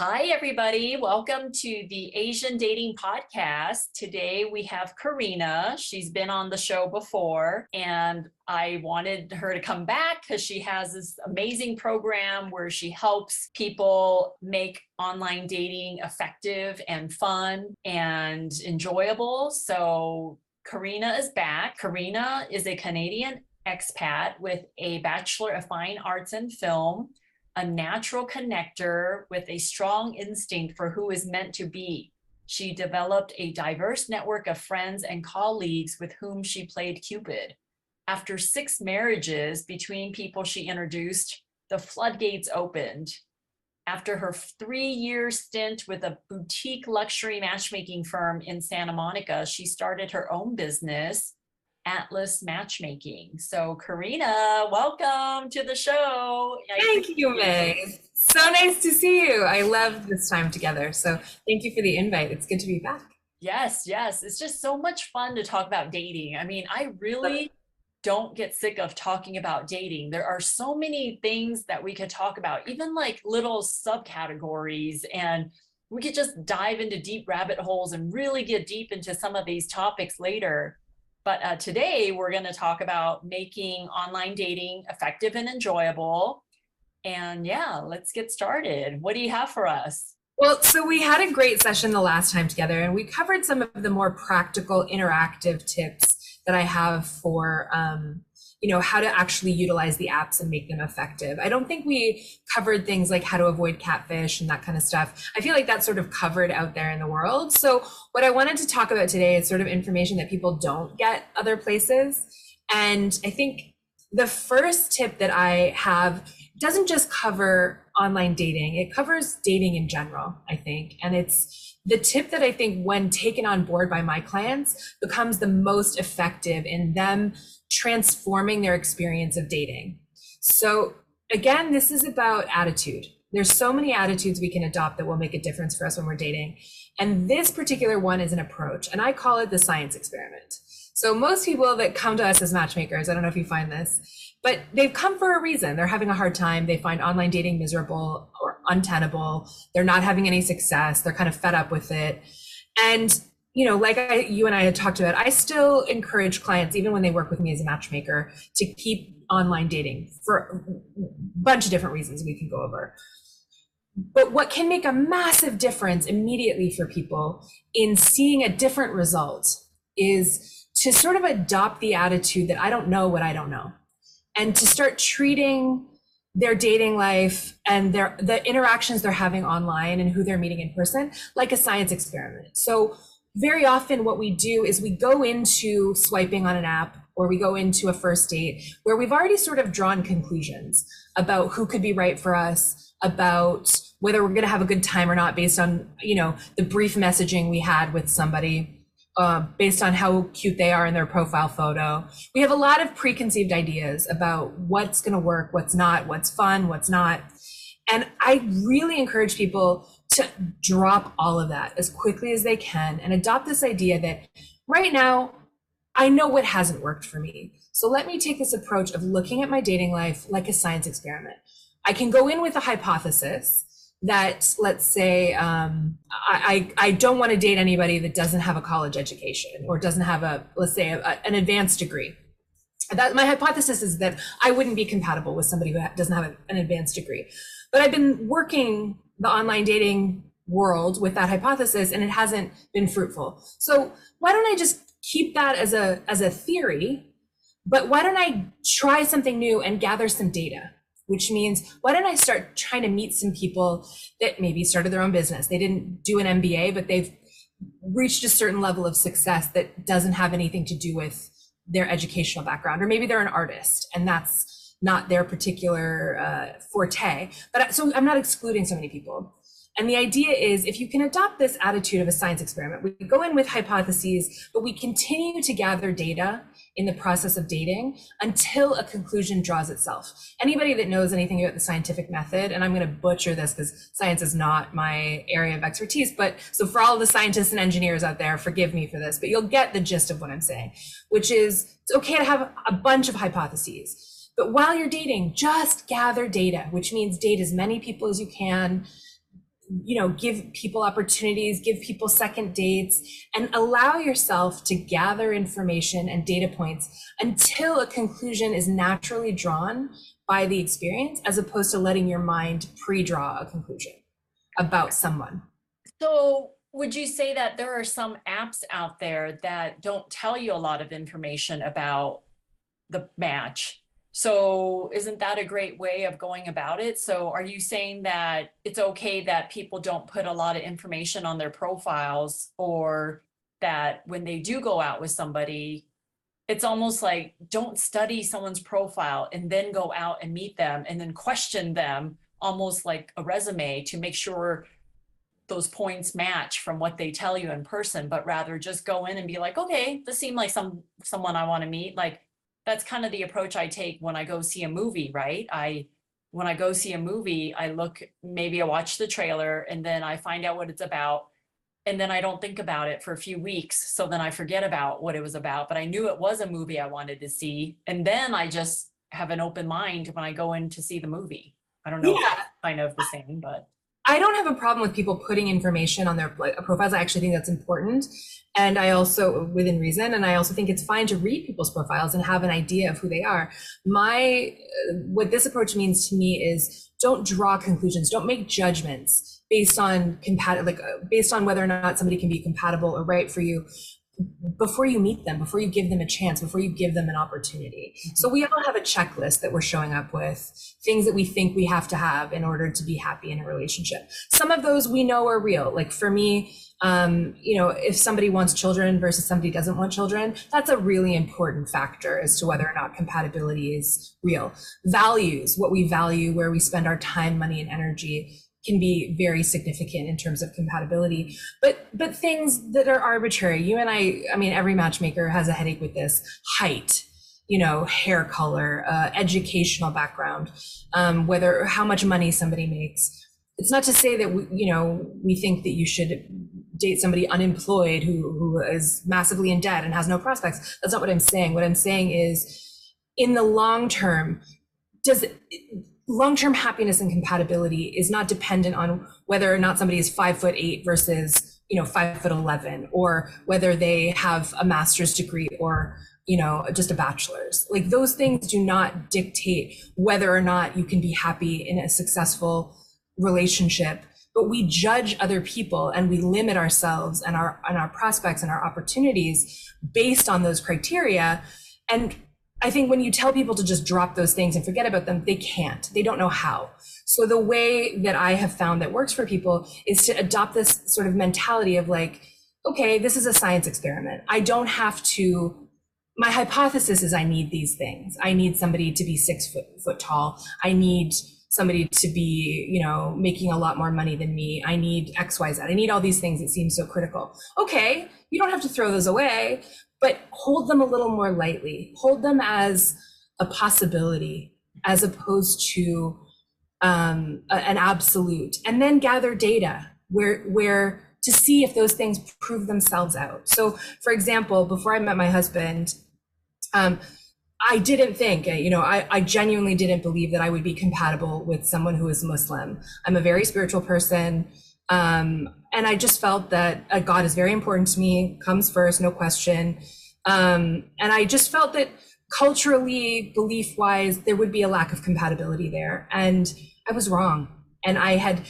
Hi, everybody. Welcome to the Asian Dating Podcast. Today we have Carina. She's been on the show before, and I wanted her to come back because she has this amazing program where she helps people make online dating effective and fun and enjoyable. So Carina is back. Carina is a Canadian expat with a Bachelor of Fine Arts in Film, a natural connector with a strong instinct for who is meant to be. She developed a diverse network of friends and colleagues with whom she played Cupid. After 6 marriages between people she introduced, the floodgates opened. After her 3-year stint with a boutique luxury matchmaking firm in Santa Monica, she started her own business, Atlas Matchmaking. So Carina, welcome to the show. Thank you, Meg. So nice to see you. I love this time together. So thank you for the invite. It's good to be back. Yes. It's just so much fun to talk about dating. I mean, I really don't get sick of talking about dating. There are so many things that we could talk about, even like little subcategories, and we could just dive into deep rabbit holes and really get deep into some of these topics later. But today we're going to talk about making online dating effective and enjoyable. And yeah, let's get started. What do you have for us? Well, so we had a great session the last time together, and we covered some of the more practical interactive tips that I have for how to actually utilize the apps and make them effective. I don't think we covered things like how to avoid catfish and that kind of stuff. I feel like that's sort of covered out there in the world. So what I wanted to talk about today is sort of information that people don't get other places. And I think the first tip that I have doesn't just cover online dating, it covers dating in general, I think. And it's the tip that I think, when taken on board by my clients, becomes the most effective in them transforming their experience of dating. So again, this is about attitude. There's so many attitudes we can adopt that will make a difference for us when we're dating. And this particular one is an approach, and I call it the science experiment. So most people that come to us as matchmakers, I don't know if you find this, but they've come for a reason. They're having a hard time. They find online dating miserable or untenable. They're not having any success. They're kind of fed up with it. And like you and I had talked about, I still encourage clients, even when they work with me as a matchmaker, to keep online dating for a bunch of different reasons we can go over. But what can make a massive difference immediately for people in seeing a different result is to sort of adopt the attitude that I don't know what I don't know, and to start treating their dating life and the interactions they're having online and who they're meeting in person like a science experiment. So very often what we do is we go into swiping on an app, or we go into a first date where we've already sort of drawn conclusions about who could be right for us, about whether we're going to have a good time or not, based on, the brief messaging we had with somebody, based on how cute they are in their profile photo. We have a lot of preconceived ideas about what's going to work, what's not, what's fun, what's not. And I really encourage people to drop all of that as quickly as they can and adopt this idea that right now, I know what hasn't worked for me. So let me take this approach of looking at my dating life like a science experiment. I can go in with a hypothesis that, let's say, I don't want to date anybody that doesn't have a college education or doesn't have an advanced degree. That my hypothesis is that I wouldn't be compatible with somebody who doesn't have an advanced degree. But I've been working the online dating world with that hypothesis, and it hasn't been fruitful. So why don't I just keep that as a theory, but why don't I try something new and gather some data? Which means, why don't I start trying to meet some people that maybe started their own business? They didn't do an MBA, but they've reached a certain level of success that doesn't have anything to do with their educational background, or maybe they're an artist and that's not their particular forte. But so I'm not excluding so many people. And the idea is, if you can adopt this attitude of a science experiment, we go in with hypotheses, but we continue to gather data in the process of dating until a conclusion draws itself. Anybody that knows anything about the scientific method, and I'm going to butcher this because science is not my area of expertise, but so for all the scientists and engineers out there, forgive me for this, but you'll get the gist of what I'm saying, which is it's okay to have a bunch of hypotheses, but while you're dating, just gather data, which means date as many people as you can. give people opportunities, give people second dates, and allow yourself to gather information and data points until a conclusion is naturally drawn by the experience, as opposed to letting your mind pre-draw a conclusion about someone. So would you say that there are some apps out there that don't tell you a lot of information about the match? So isn't that a great way of going about it? So are you saying that it's okay that people don't put a lot of information on their profiles, or that when they do go out with somebody, it's almost like don't study someone's profile and then go out and meet them and then question them almost like a resume to make sure those points match from what they tell you in person, but rather just go in and be like, okay, this seemed like someone I want to meet. Like, that's kind of the approach I take when I go see a movie, right? When I go see a movie, maybe I watch the trailer and then I find out what it's about. And then I don't think about it for a few weeks. So then I forget about what it was about, but I knew it was a movie I wanted to see. And then I just have an open mind when I go in to see the movie. I don't know if it's kind of the same, but. I don't have a problem with people putting information on their profiles. I actually think that's important. And I also, within reason, and I also think it's fine to read people's profiles and have an idea of who they are. What this approach means to me is don't draw conclusions, don't make judgments based on based on whether or not somebody can be compatible or right for you before you meet them, before you give them a chance, before you give them an opportunity. So we all have a checklist that we're showing up with, things that we think we have to have in order to be happy in a relationship. Some of those we know are real. Like for me, if somebody wants children versus somebody doesn't want children, that's a really important factor as to whether or not compatibility is real. Values, what we value, where we spend our time, money, and energy can be very significant in terms of compatibility, but things that are arbitrary. You and I mean, every matchmaker has a headache with this. Height, hair color, educational background, how much money somebody makes. It's not to say that we think that you should date somebody unemployed who is massively in debt and has no prospects. That's not what I'm saying. What I'm saying is, in the long term, long-term happiness and compatibility is not dependent on whether or not somebody is 5'8" versus 5'11", or whether they have a master's degree or just a bachelor's. Like, those things do not dictate whether or not you can be happy in a successful relationship. But we judge other people and we limit ourselves and our prospects and our opportunities based on those criteria. And I think when you tell people to just drop those things and forget about them, they can't. They don't know how. So the way that I have found that works for people is to adopt this sort of mentality of like, okay, this is a science experiment. I don't have to, my hypothesis is I need these things. I need somebody to be 6 foot tall. I need somebody to be, making a lot more money than me. I need X, Y, Z. I need all these things that seem so critical. Okay, you don't have to throw those away, but hold them a little more lightly. Hold them as a possibility as opposed to an absolute, and then gather data where to see if those things prove themselves out. So for example, before I met my husband, I didn't think, I genuinely didn't believe that I would be compatible with someone who is Muslim. I'm a very spiritual person. And I just felt that God is very important to me, comes first, no question. And I just felt that culturally, belief-wise, there would be a lack of compatibility there. And I was wrong. And I had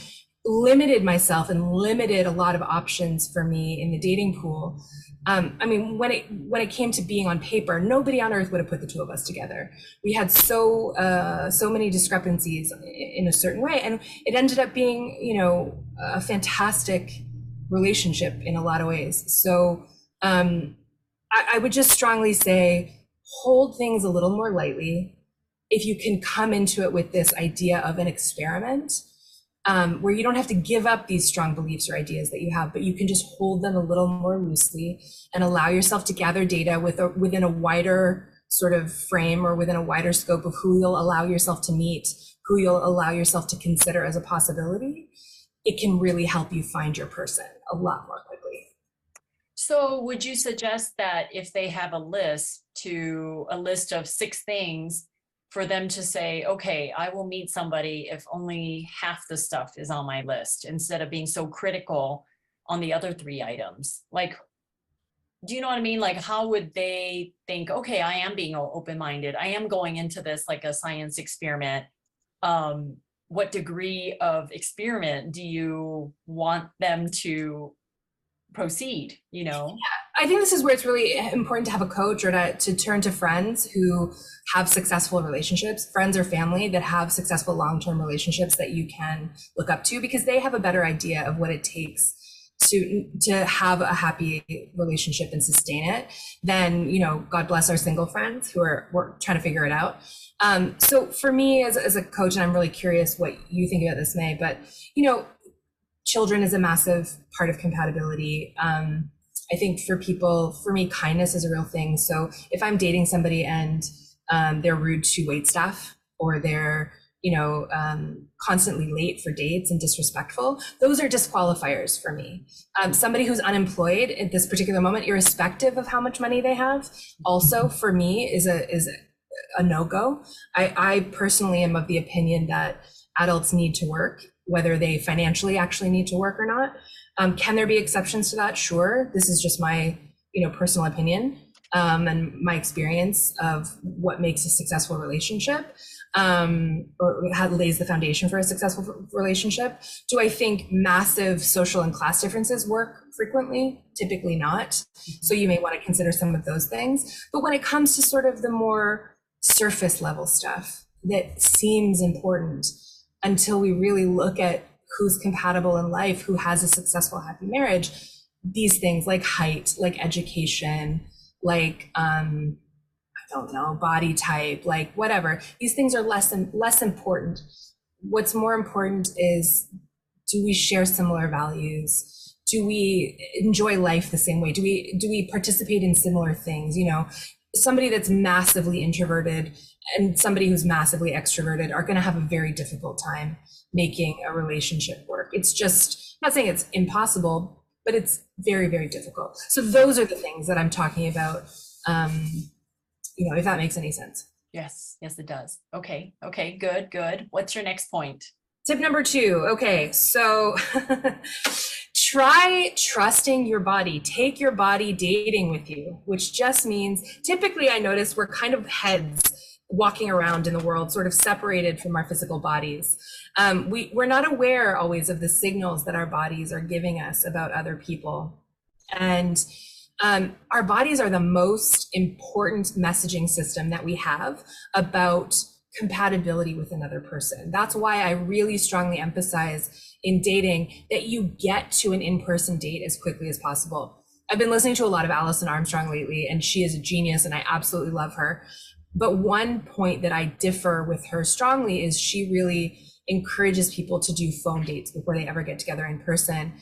limited myself and limited a lot of options for me in the dating pool. When it came to being on paper, nobody on earth would have put the two of us together. We had so many discrepancies in a certain way, and it ended up being, a fantastic relationship in a lot of ways. So I would just strongly say, hold things a little more lightly. If you can come into it with this idea of an experiment, where you don't have to give up these strong beliefs or ideas that you have, but you can just hold them a little more loosely and allow yourself to gather data within a wider sort of frame or within a wider scope of who you'll allow yourself to meet, who you'll allow yourself to consider as a possibility. It can really help you find your person a lot more quickly. So would you suggest that if they have a list of 6 things for them to say, okay, I will meet somebody if only half the stuff is on my list, instead of being so critical on the other 3 items? Like, do you know what I mean? Like, how would they think, okay, I am being open-minded, I am going into this like a science experiment. What degree of experiment do you want them to proceed, you know? I think this is where it's really important to have a coach, or to turn to friends who have successful relationships, friends or family that have successful long-term relationships that you can look up to, because they have a better idea of what it takes to have a happy relationship and sustain it than, you know, God bless our single friends who we're trying to figure it out. So for me as a coach, and I'm really curious what you think about this, May, but, you know, children is a massive part of compatibility. I think for me, kindness is a real thing. So if I'm dating somebody and they're rude to wait staff, or they're, you know, constantly late for dates and disrespectful, those are disqualifiers for me. Somebody who's unemployed at this particular moment, irrespective of how much money they have, also for me is a no-go. I personally am of the opinion that adults need to work, whether they financially actually need to work or not. Can there be exceptions to that? Sure. This is just my, you know, personal opinion and my experience of what makes a successful relationship, or how lays the foundation for a successful relationship. Do I think massive social and class differences work frequently? Typically not. So you may want to consider some of those things. But when it comes to sort of the more surface level stuff that seems important, until we really look at who's compatible in life, who has a successful, happy marriage, these things like height, like education, like, I don't know, body type, like whatever, these things are less important. What's more important is, do we share similar values? Do we enjoy life the same way? Do we participate in similar things? You know, somebody that's massively introverted and somebody who's massively extroverted are going to have a very difficult time making a relationship work. It's just, I'm not saying it's impossible, but it's very, very difficult. So those are the things that I'm talking about, you know, if that makes any sense. Yes, it does. Okay, good. What's your next point? Tip number 2. Okay, so try trusting your body. Take your body dating with you, which just means, typically I notice we're kind of heads walking around in the world, sort of separated from our physical bodies. We're not aware always of the signals that our bodies are giving us about other people. And our bodies are the most important messaging system that we have about compatibility with another person. That's why I really strongly emphasize in dating that you get to an in-person date as quickly as possible. I've been listening to a lot of Alison Armstrong lately, and she is a genius and I absolutely love her. But one point that I differ with her strongly is she really encourages people to do phone dates before they ever get together in person.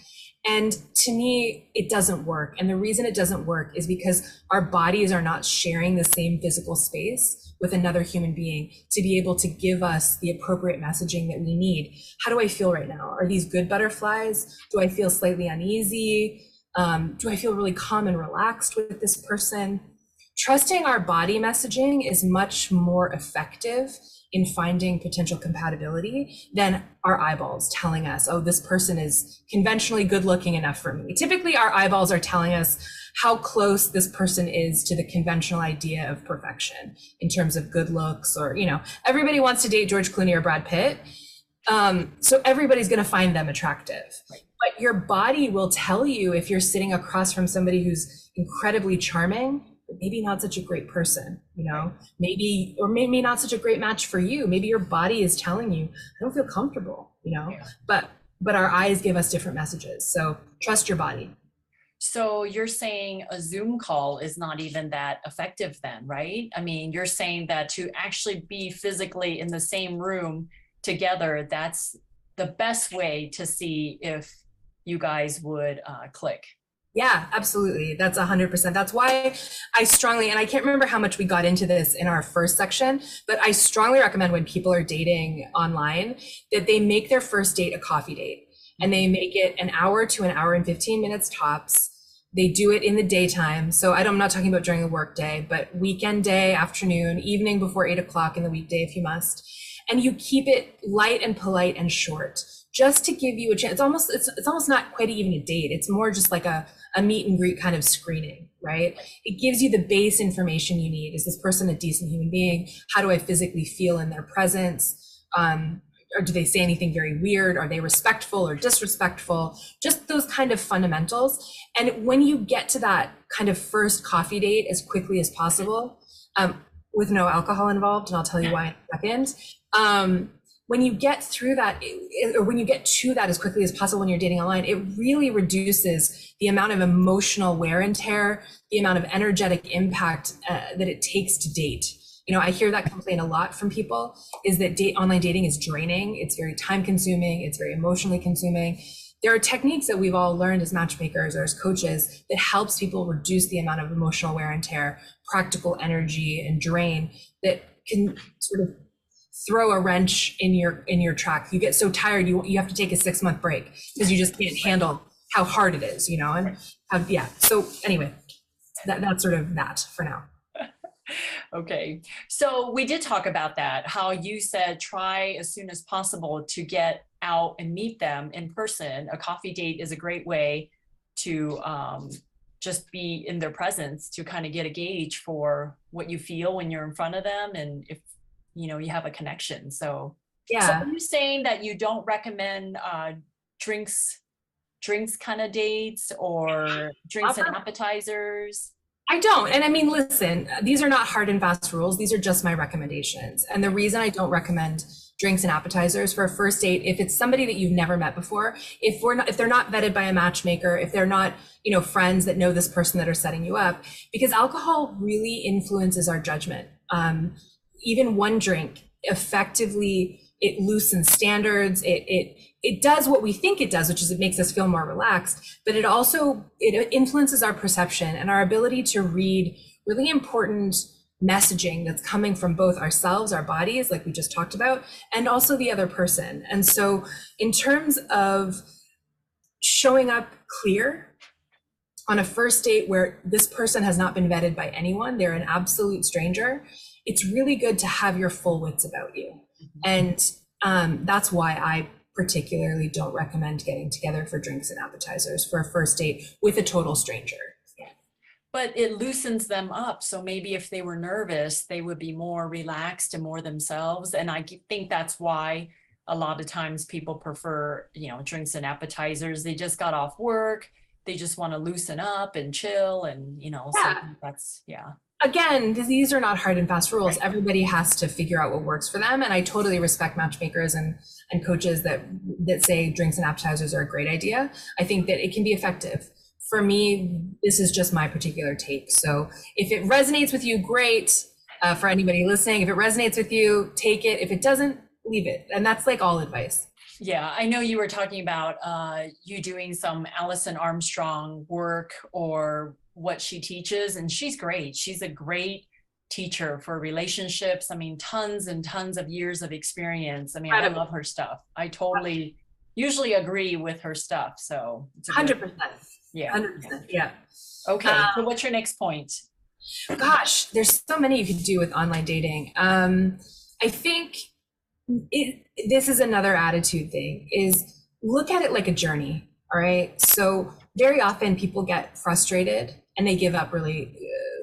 And to me, it doesn't work. And the reason it doesn't work is because our bodies are not sharing the same physical space with another human being to be able to give us the appropriate messaging that we need. How do I feel right now? Are these good butterflies? Do I feel slightly uneasy? Do I feel really calm and relaxed with this person? Trusting our body messaging is much more effective in finding potential compatibility than our eyeballs telling us, oh, this person is conventionally good looking enough for me. Typically, our eyeballs are telling us how close this person is to the conventional idea of perfection in terms of good looks, or, you know, everybody wants to date George Clooney or Brad Pitt. So everybody's going to find them attractive. Right. But your body will tell you if you're sitting across from somebody who's incredibly charming, but maybe not such a great person, you know, maybe not such a great match for you. Maybe your body is telling you, I don't feel comfortable, you know, but our eyes give us different messages. So trust your body. So you're saying a Zoom call is not even that effective then, right? I mean, you're saying that to actually be physically in the same room together, that's the best way to see if you guys would click. Yeah, absolutely. That's 100%. That's why I strongly, and I can't remember how much we got into this in our first section, but I strongly recommend when people are dating online that they make their first date a coffee date, and they make it an hour to an hour and 15 minutes tops. They do it in the daytime. So I'm not talking about during the workday, but weekend day, afternoon, evening before 8 o'clock in the weekday if you must. And you keep it light and polite and short, just to give you a chance. It's almost not quite even a date. It's more just like a meet and greet kind of screening, right? It gives you the base information you need. Is this person a decent human being? How do I physically feel in their presence? Or do they say anything very weird? Are they respectful or disrespectful? Just those kind of fundamentals. And when you get to that kind of first coffee date as quickly as possible, with no alcohol involved, and I'll tell you why in a second. When you get through that, or when you get to that as quickly as possible when you're dating online, it really reduces the amount of emotional wear and tear, the amount of energetic impact that it takes to date. You know, I hear that complaint a lot from people, is that online dating is draining. It's very time consuming. It's very emotionally consuming. There are techniques that we've all learned as matchmakers or as coaches that helps people reduce the amount of emotional wear and tear, practical energy and drain that can sort of throw a wrench in your track. You get so tired, you have to take a 6-month break because you just can't handle how hard it is, you know, and yeah. So anyway, that's sort of that for now. Okay. So we did talk about that, how you said try as soon as possible to get out and meet them in person. A coffee date is a great way to just be in their presence, to kind of get a gauge for what you feel when you're in front of them, and if you know you have a connection. So yeah. So are you saying that you don't recommend drinks kind of dates, or drinks and appetizers? I don't. And I mean, listen, these are not hard and fast rules. These are just my recommendations. And the reason I don't recommend drinks and appetizers for a first date, if it's somebody that you've never met before, if they're not vetted by a matchmaker, if they're not, you know, friends that know this person that are setting you up, because alcohol really influences our judgment. Even one drink effectively, it loosens standards. It does what we think it does, which is it makes us feel more relaxed, but it influences our perception and our ability to read really important messaging that's coming from both ourselves, our bodies, like we just talked about, and also the other person. And so in terms of showing up clear on a first date where this person has not been vetted by anyone, they're an absolute stranger, it's really good to have your full wits about you. And that's why I particularly don't recommend getting together for drinks and appetizers for a first date with a total stranger. But it loosens them up. So maybe if they were nervous, they would be more relaxed and more themselves. And I think that's why a lot of times people prefer, you know, drinks and appetizers. They just got off work. They just want to loosen up and chill, and, you know, so that's, yeah. Again, these are not hard and fast rules. Right. Everybody has to figure out what works for them. And I totally respect matchmakers and coaches that say drinks and appetizers are a great idea. I think that it can be effective. For me, this is just my particular take. So if it resonates with you, great. For anybody listening, if it resonates with you, take it. If it doesn't, leave it. And that's like all advice. Yeah, I know you were talking about you doing some Alison Armstrong work, or what she teaches, and she's great. She's a great teacher for relationships. I mean, tons and tons of years of experience. I mean, I love her stuff. I totally usually agree with her stuff. So it's 100%. Yeah. 100%. Yeah. Okay. So what's your next point? Gosh, there's so many you could do with online dating. I think this is another attitude thing, is look at it like a journey. All right. So very often people get frustrated and they give up really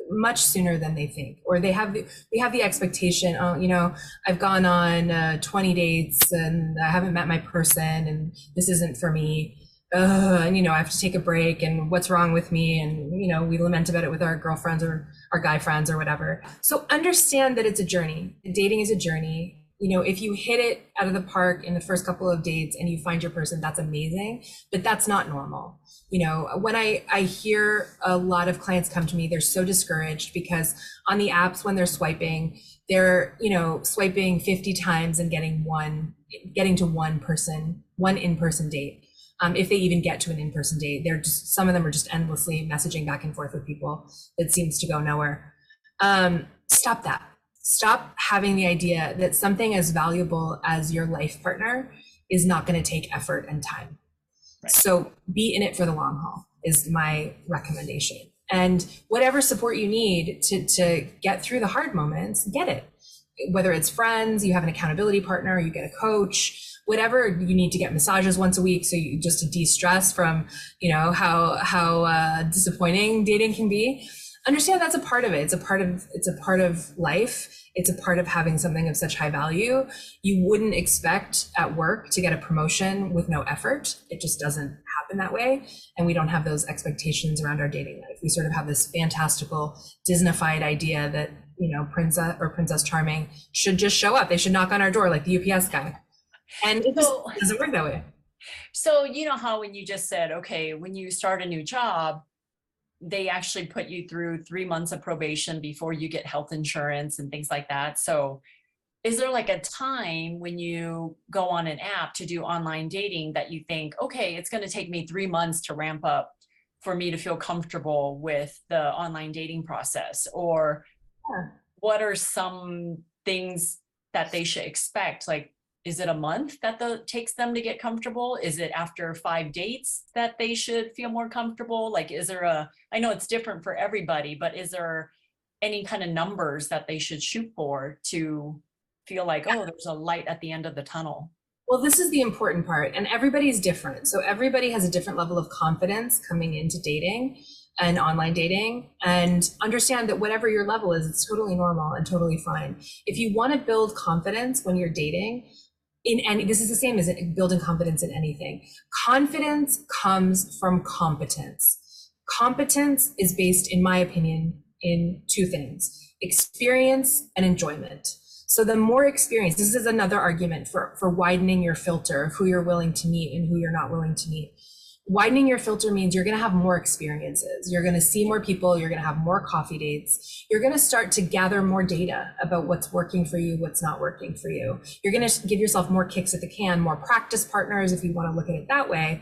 much sooner than they think, or we have the expectation, oh, you know, I've gone on 20 dates and I haven't met my person and this isn't for me. And, you know, I have to take a break, and what's wrong with me? And, you know, we lament about it with our girlfriends or our guy friends or whatever. So understand that it's a journey. Dating is a journey. You know, if you hit it out of the park in the first couple of dates and you find your person, that's amazing, but that's not normal. You know, when I hear a lot of clients come to me, they're so discouraged because on the apps, when they're swiping, they're, you know, swiping 50 times and getting to one in-person date. If they even get to an in-person date, some of them are just endlessly messaging back and forth with people that seems to go nowhere. Stop that. Stop having the idea that something as valuable as your life partner is not going to take effort and time. Right. So be in it for the long haul. is my recommendation. And whatever support you need to get through the hard moments, get it. Whether it's friends, you have an accountability partner, you get a coach, whatever you need to get massages once a week. So you just to de-stress from, how disappointing dating can be. Understand that's a part of it. It's a part of life. It's a part of having something of such high value. You wouldn't expect at work to get a promotion with no effort. It just doesn't happen that way. And we don't have those expectations around our dating life. We sort of have this fantastical Disneyfied idea that, Princess Charming should just show up. They should knock on our door like the UPS guy. And it just doesn't work that way. So you know how when you just said, okay, when you start a new job, they actually put you through 3 months of probation before you get health insurance and things like that. So is there like a time when you go on an app to do online dating that you think, okay, it's going to take me 3 months to ramp up for me to feel comfortable with the online dating process? Or what are some things that they should expect? Like, is it a month that takes them to get comfortable? Is it after 5 dates that they should feel more comfortable? Like, I know it's different for everybody, but is there any kind of numbers that they should shoot for to feel like, oh, there's a light at the end of the tunnel? Well, this is the important part, and everybody's different. So everybody has a different level of confidence coming into dating and online dating, and understand that whatever your level is, it's totally normal and totally fine. If you want to build confidence when you're dating, this is the same as building confidence in anything. Confidence comes from competence. Competence is based, in my opinion, in 2 things: experience and enjoyment. So the more experience, this is another argument for widening your filter of who you're willing to meet and who you're not willing to meet. Widening your filter means you're going to have more experiences. You're going to see more people. You're going to have more coffee dates. You're going to start to gather more data about what's working for you, what's not working for you. You're going to give yourself more kicks at the can, more practice partners, if you want to look at it that way.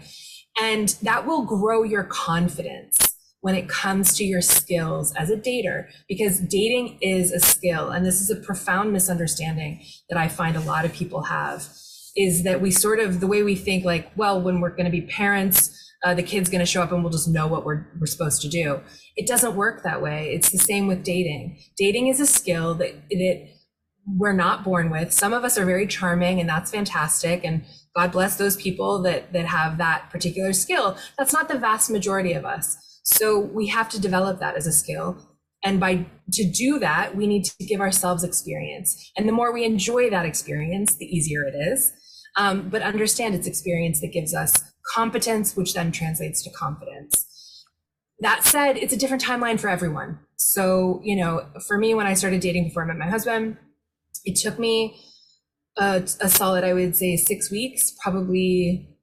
And that will grow your confidence when it comes to your skills as a dater, because dating is a skill. And this is a profound misunderstanding that I find a lot of people have, is that we sort of, the way we think like, well, when we're going to be parents, the kid's going to show up and we'll just know what we're supposed to do. It doesn't work that way. It's the same with dating. Dating is a skill that we're not born with. Some of us are very charming, and that's fantastic. And God bless those people that have that particular skill. That's not the vast majority of us. So we have to develop that as a skill. And to do that, we need to give ourselves experience. And the more we enjoy that experience, the easier it is. But understand it's experience that gives us competence, which then translates to confidence. That said, it's a different timeline for everyone. So, for me, when I started dating before I met my husband, it took me a solid, I would say, 6 weeks, probably,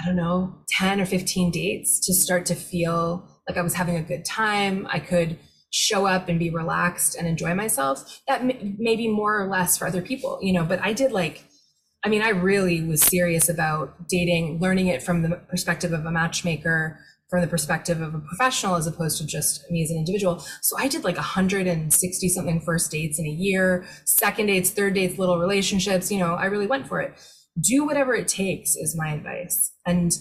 10 or 15 dates to start to feel like I was having a good time. I could show up and be relaxed and enjoy myself. That may be more or less for other people, but I really was serious about dating, learning it from the perspective of a matchmaker, from the perspective of a professional, as opposed to just me as an individual. So I did like 160 something first dates in a year, second dates, third dates, little relationships, I really went for it. Do whatever it takes is my advice. And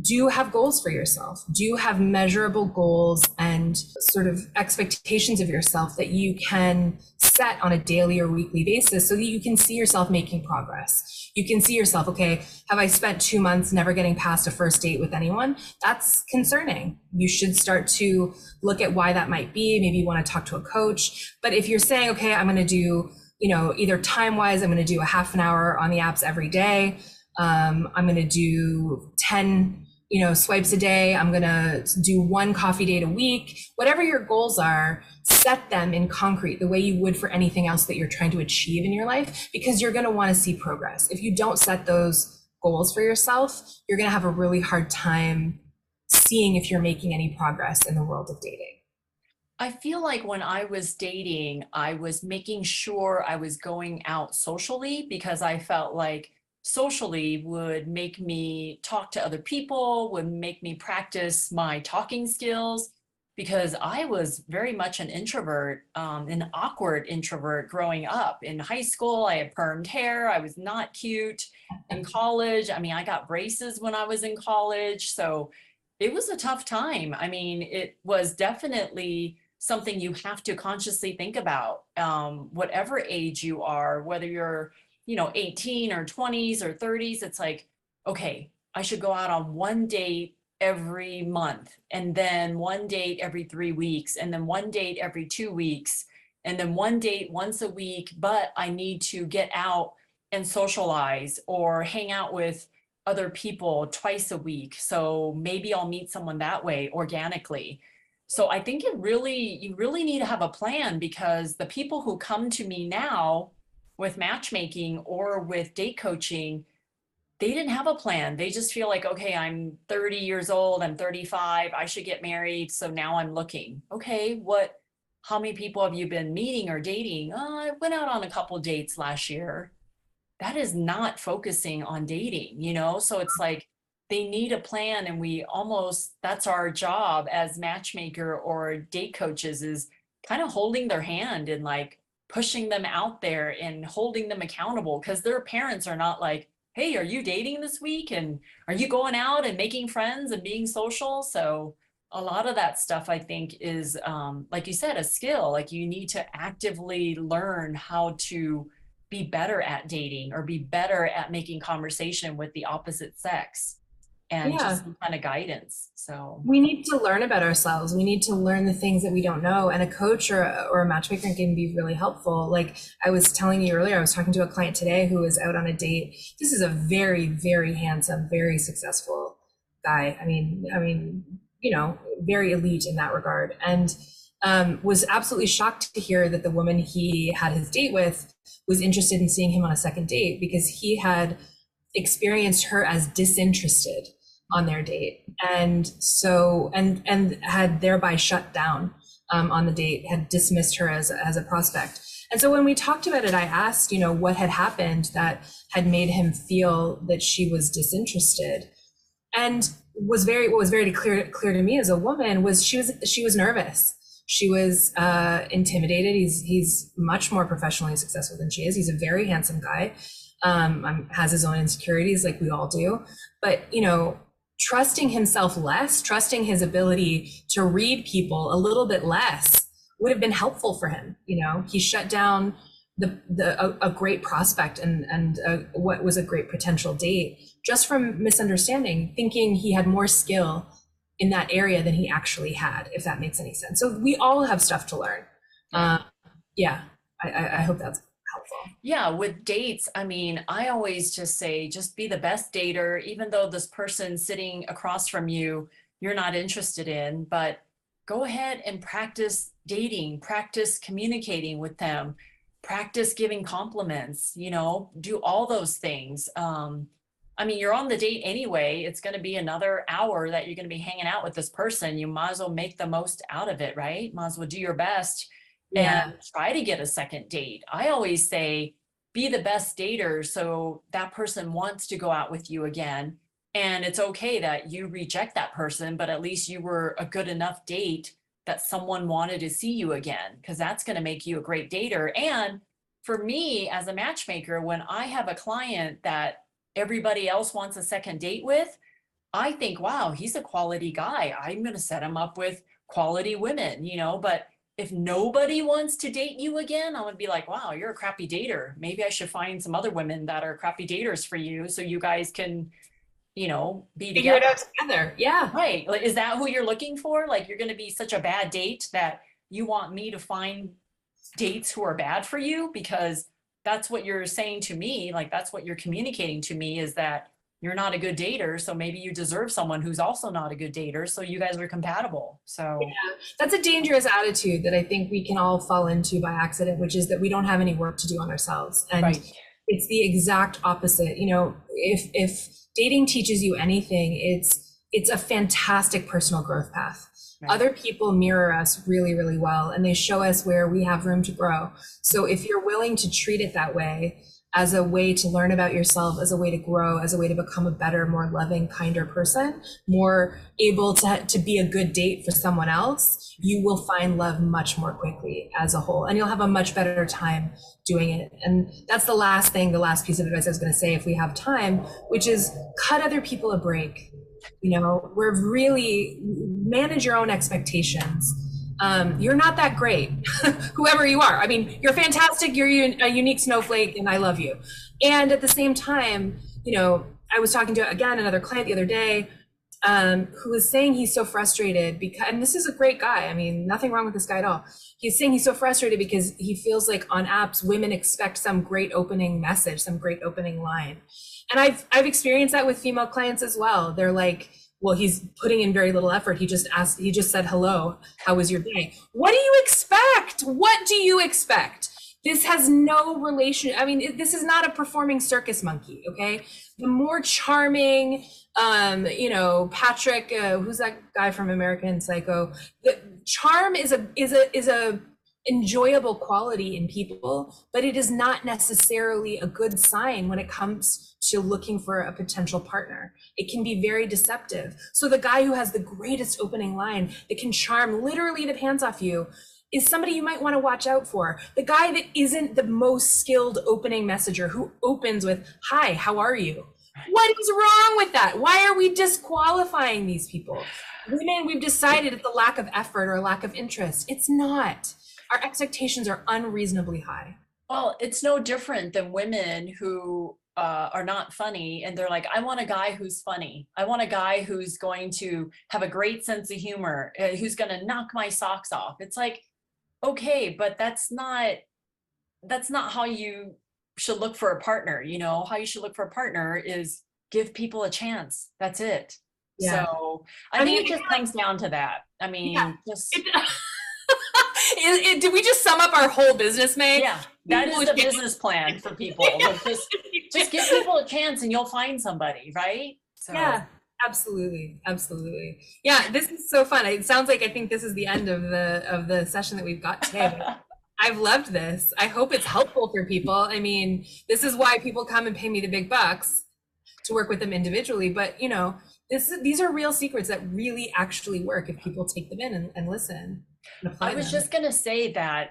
do have goals for yourself. Do have measurable goals and sort of expectations of yourself that you can set on a daily or weekly basis so that you can see yourself making progress. You can see yourself, okay, have I spent 2 months never getting past a first date with anyone? That's concerning. You should start to look at why that might be. Maybe you want to talk to a coach. But if you're saying, okay, I'm going to do, either time-wise, I'm going to do a half an hour on the apps every day. I'm going to do 10 swipes a day. I'm going to do 1 coffee date a week. Whatever your goals are, set them in concrete the way you would for anything else that you're trying to achieve in your life, because you're going to want to see progress. If you don't set those goals for yourself, you're going to have a really hard time seeing if you're making any progress in the world of dating. I feel like when I was dating, I was making sure I was going out socially, because I felt like socially would make me talk to other people, would make me practice my talking skills, because I was very much an introvert, an awkward introvert growing up. In high school, I had permed hair. I was not cute. In college, I got braces when I was in college. So It was a tough time. I mean, it was definitely something you have to consciously think about. Whatever age you are, whether you're, 18 or 20s or 30s, it's like, okay, I should go out on one date every month, and then one date every 3 weeks, and then one date every 2 weeks, and then one date once a week. But I need to get out and socialize or hang out with other people twice a week. So maybe I'll meet someone that way organically. So I think you really need to have a plan, because the people who come to me now with matchmaking or with date coaching, they didn't have a plan. They just feel like, okay, I'm 30 years old, I'm 35, I should get married. So now I'm looking. Okay, how many people have you been meeting or dating? Oh, I went out on a couple dates last year. That is not focusing on dating, So it's like they need a plan, and that's our job as matchmaker or date coaches, is kind of holding their hand and like pushing them out there and holding them accountable, because their parents are not like, hey, are you dating this week? And are you going out and making friends and being social? So a lot of that stuff, I think, is, like you said, a skill. Like you need to actively learn how to be better at dating or be better at making conversation with the opposite sex, and Yeah. just some kind of guidance. So We need to learn about ourselves. We need to learn the things that we don't know. And a coach or a matchmaker can be really helpful. Like I was telling you earlier, I was talking to a client today who was out on a date. This is a very, very handsome, very successful guy. I mean, very elite in that regard. And was absolutely shocked to hear that the woman he had his date with was interested in seeing him on a second date, because he had experienced her as disinterested on their date, and had thereby shut down on the date, had dismissed her as a prospect. And so when we talked about it, I asked, what had happened that had made him feel that she was disinterested. And what was very clear to me as a woman was she was nervous. She was intimidated. He's much more professionally successful than she is. He's a very handsome guy, has his own insecurities like we all do. But, trusting himself less, trusting his ability to read people a little bit less would have been helpful for him. He shut down a great prospect and what was a great potential date just from misunderstanding, thinking he had more skill in that area than he actually had, if that makes any sense. So we all have stuff to learn. Yeah, I hope that's helpful. yeah, with dates, I mean, I always just say, just be the best dater, even though this person sitting across from you, you're not interested in. But go ahead and practice dating, practice communicating with them, practice giving compliments, do all those things. I mean, you're on the date anyway. It's going to be another hour that you're going to be hanging out with this person. You might as well make the most out of it, right? Might as well do your best and try to get a second date. I always say, be the best dater, so that person wants to go out with you again. And it's okay that you reject that person, but at least you were a good enough date that someone wanted to see you again, because that's going to make you a great dater. And for me as a matchmaker, when I have a client that everybody else wants a second date with, I think, wow, he's a quality guy. I'm going to set him up with quality women, but if nobody wants to date you again, I would be like, wow, you're a crappy dater. Maybe I should find some other women that are crappy daters for you, so you guys can, be Figure together. it out together. Yeah. Right. Like, is that who you're looking for? Like, you're going to be such a bad date that you want me to find dates who are bad for you? Because that's what you're saying to me. Like, that's what you're communicating to me, is that you're not a good dater. So maybe you deserve someone who's also not a good dater. So you guys are compatible. So That's a dangerous attitude that I think we can all fall into by accident, which is that we don't have any work to do on ourselves. And right. It's the exact opposite. If dating teaches you anything, it's a fantastic personal growth path. Right. Other people mirror us really, really well, and they show us where we have room to grow. So if you're willing to treat it that way, as a way to learn about yourself, as a way to grow, as a way to become a better, more loving, kinder person, more able to be a good date for someone else, you will find love much more quickly as a whole, and you'll have a much better time doing it. And that's the last piece of advice I was going to say, if we have time, which is cut other people a break. we're really manage your own expectations. You're not that great, whoever you are. I mean, you're fantastic. You're a unique snowflake, and I love you. And at the same time, I was talking to, again, another client the other day, who was saying he's so frustrated because, and this is a great guy. I mean, nothing wrong with this guy at all. He's saying he's so frustrated because he feels like on apps, women expect some great opening message, some great opening line. And I've experienced that with female clients as well. They're like, well, he's putting in very little effort. He just said, hello, how was your day? What do you expect? What do you expect? This has no relation. I mean, this is not a performing circus monkey, okay? The more charming, Patrick, who's that guy from American Psycho? The charm is a enjoyable quality in people, but it is not necessarily a good sign when it comes to looking for a potential partner. It can be very deceptive. So the guy who has the greatest opening line that can charm literally the pants off you is somebody you might want to watch out for. The guy that isn't the most skilled opening messenger, who opens with, hi, how are you? What is wrong with that? Why are we disqualifying these people? Women, we've decided it's a lack of effort or a lack of interest. It's not. Our expectations are unreasonably high. Well, it's no different than women who are not funny, and they're like, I want a guy who's funny. I want a guy who's going to have a great sense of humor, who's going to knock my socks off. It's like, okay, but that's not how you should look for a partner. How you should look for a partner is give people a chance. That's it. Yeah. So I think it just comes down to that. I mean, yeah. Did we just sum up our whole business, Meg? Yeah, that is the business plan for people. Like just give people a chance and you'll find somebody, right? So. Yeah, absolutely. Yeah, this is so fun. It sounds like I think this is the end of the session that we've got today. I've loved this. I hope it's helpful for people. I mean, this is why people come and pay me the big bucks to work with them individually. But these are real secrets that really actually work if people take them in and listen. I was just going to say that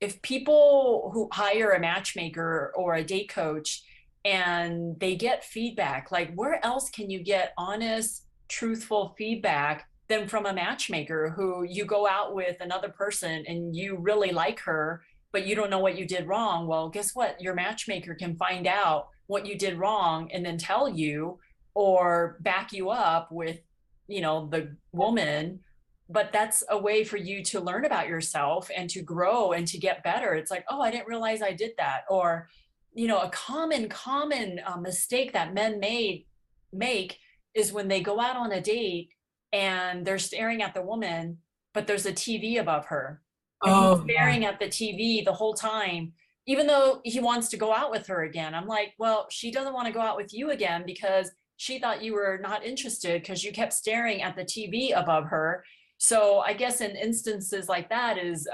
if people who hire a matchmaker or a date coach and they get feedback, like where else can you get honest, truthful feedback than from a matchmaker who you go out with another person and you really like her, but you don't know what you did wrong? Well, guess what? Your matchmaker can find out what you did wrong and then tell you or back you up with, the woman. But that's a way for you to learn about yourself and to grow and to get better. It's like, oh, I didn't realize I did that. Or, a common mistake that men make is when they go out on a date and they're staring at the woman, but there's a TV above her. And he's staring at the TV the whole time, even though he wants to go out with her again. I'm like, well, she doesn't want to go out with you again because she thought you were not interested because you kept staring at the TV above her. So I guess in instances like that is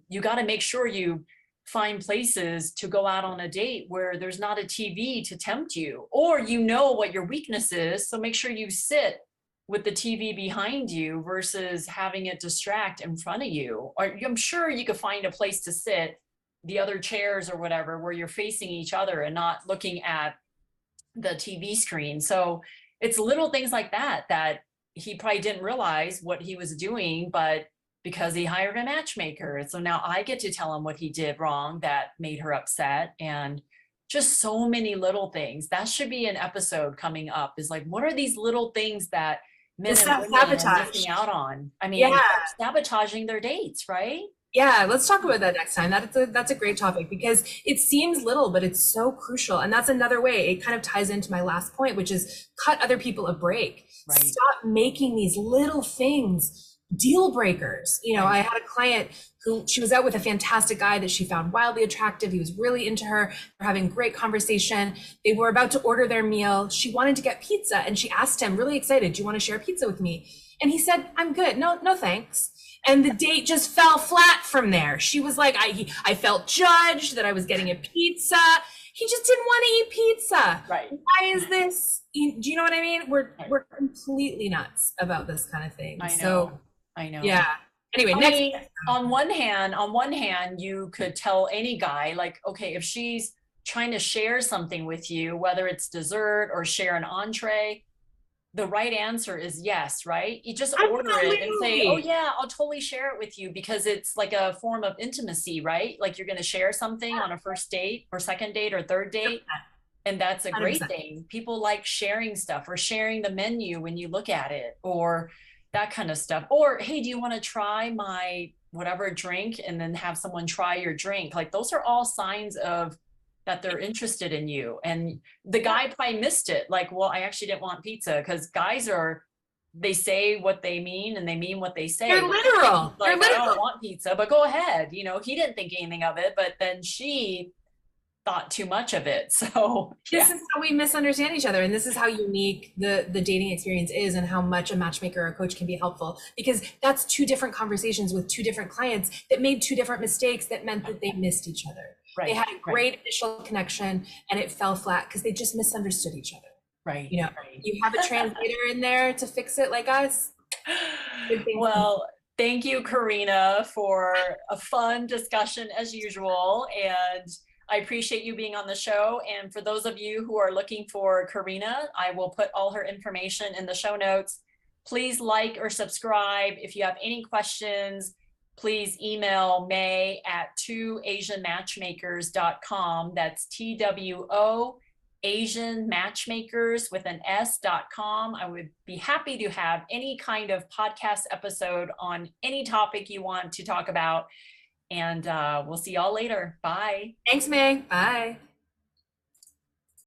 you got to make sure you find places to go out on a date where there's not a TV to tempt you, or what your weakness is. So make sure you sit with the TV behind you versus having it distract in front of you. Or I'm sure you could find a place to sit, the other chairs or whatever, where you're facing each other and not looking at the TV screen. So it's little things like that he probably didn't realize what he was doing, but because he hired a matchmaker. So now I get to tell him what he did wrong that made her upset, and just so many little things. That should be an episode coming up, is like, what are these little things that men and women are missing out on? I mean, sabotaging their dates, right? Yeah, let's talk about that next time. That's a great topic because it seems little, but it's so crucial. And that's another way. It kind of ties into my last point, which is cut other people a break. Right. Stop making these little things deal breakers. I had a client who, she was out with a fantastic guy that she found wildly attractive. He was really into her. They're having great conversation. They were about to order their meal. She wanted to get pizza and she asked him, really excited, do you want to share pizza with me? And he said, I'm good. No, thanks. And the date just fell flat from there. She was like, I felt judged that I was getting a pizza. He just didn't want to eat pizza. Right. Why is this? Do you know what I mean? We're completely nuts about this kind of thing. I know. Yeah. Anyway, on one hand, you could tell any guy, like, okay, if she's trying to share something with you, whether it's dessert or share an entree, the right answer is yes, right? You just order it and say, oh yeah, I'll totally share it with you, because it's like a form of intimacy, right? Like you're going to share something on a first date or second date or third date. And that's a great 100%. thing. People like sharing stuff, or sharing the menu when you look at it, or that kind of stuff. Or, hey, do you want to try my whatever drink? And then have someone try your drink. Like those are all signs of that they're interested in you. And the guy probably missed it. Like, well, I actually didn't want pizza, because guys are, they say what they mean and they mean what they say. They're literal. Like, They're literal. I don't want pizza, but go ahead. You know, he didn't think anything of it, but then she thought too much of it. So this is how we misunderstand each other, and this is how unique the dating experience is, and how much a matchmaker or a coach can be helpful, because that's two different conversations with two different clients that made two different mistakes that meant that they missed each other. Right, they had a great initial connection and it fell flat because they just misunderstood each other. Right. You know, you have a translator in there to fix it like us. Well, thank you, Carina, for a fun discussion as usual. And I appreciate you being on the show. And for those of you who are looking for Carina, I will put all her information in the show notes. Please like or subscribe. If you have any questions, please email May at 2asianmatchmakers.com. That's TWO Asian Matchmakers with an S.com. I would be happy to have any kind of podcast episode on any topic you want to talk about. And we'll see y'all later. Bye. Thanks, May. Bye.